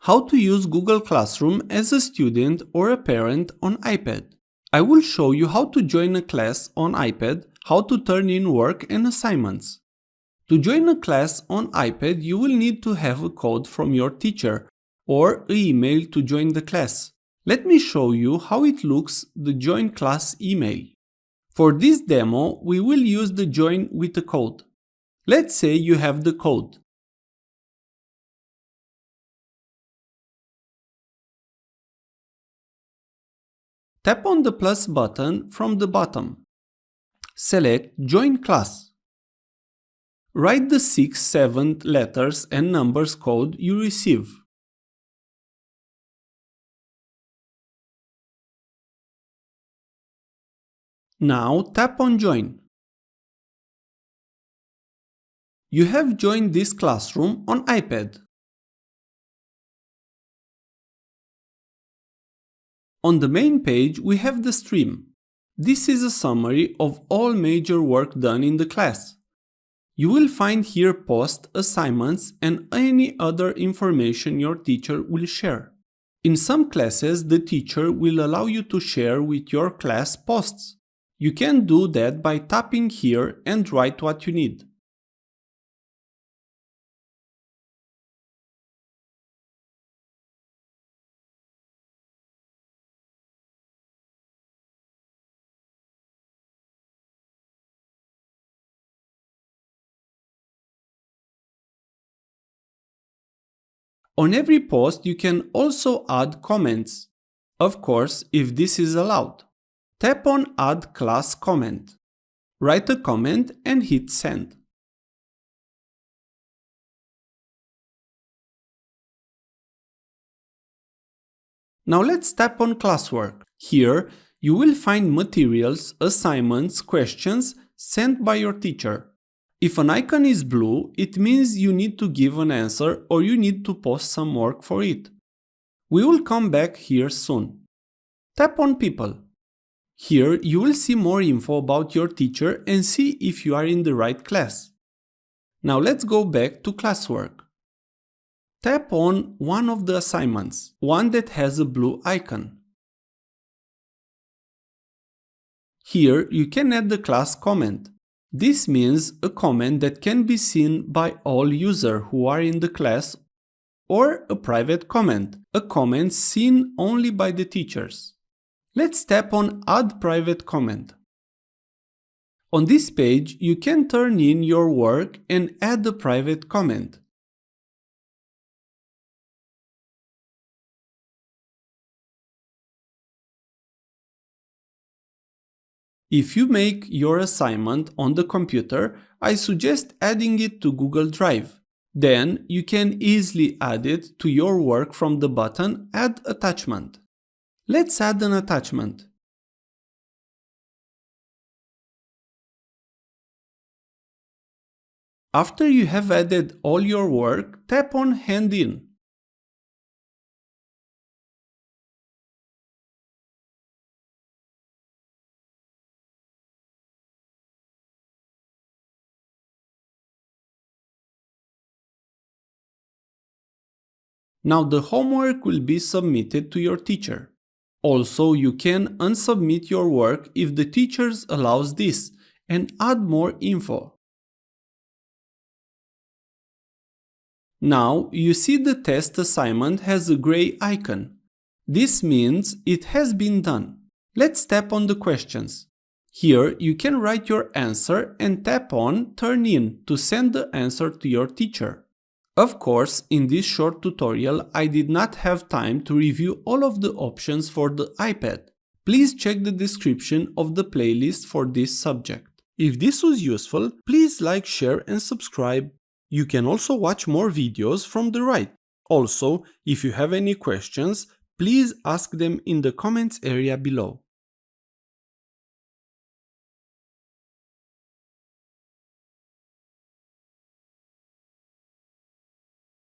How to use Google Classroom as a student or a parent on iPad. I will show you how to join a class on iPad, how to turn in work and assignments. To join a class on iPad, you will need to have a code from your teacher or an email to join the class. Let me show you how it looks, the Join Class email. For this demo, we will use the Join with a code. Let's say you have the code. Tap on the plus button from the bottom. Select Join Class. Write the 6, 7 letters and numbers code you receive. Now tap on Join. You have joined this classroom on iPad. On the main page, we have the stream. This is a summary of all major work done in the class. You will find here posts, assignments, and any other information your teacher will share. In some classes, the teacher will allow you to share with your class posts. You can do that by tapping here and write what you need. On every post, you can also add comments. Of course, if this is allowed. Tap on Add Class Comment. Write a comment and hit Send. Now let's tap on Classwork. Here, you will find materials, assignments, questions sent by your teacher. If an icon is blue, it means you need to give an answer or you need to post some work for it. We will come back here soon. Tap on People. Here you will see more info about your teacher and see if you are in the right class. Now let's go back to Classwork. Tap on one of the assignments, one that has a blue icon. Here you can add the class comment. This means a comment that can be seen by all users who are in the class, or a private comment, a comment seen only by the teachers. Let's tap on Add Private Comment. On this page, you can turn in your work and add a private comment. If you make your assignment on the computer, I suggest adding it to Google Drive. Then you can easily add it to your work from the button Add Attachment. Let's add an attachment. After you have added all your work, tap on Hand In. Now the homework will be submitted to your teacher. Also, you can unsubmit your work if the teacher allows this and add more info. Now you see the test assignment has a gray icon. This means it has been done. Let's tap on the questions. Here you can write your answer and tap on Turn In to send the answer to your teacher. Of course, in this short tutorial, I did not have time to review all of the options for the iPad. Please check the description of the playlist for this subject. If this was useful, please like, share and subscribe. You can also watch more videos from the right. Also, if you have any questions, please ask them in the comments area below.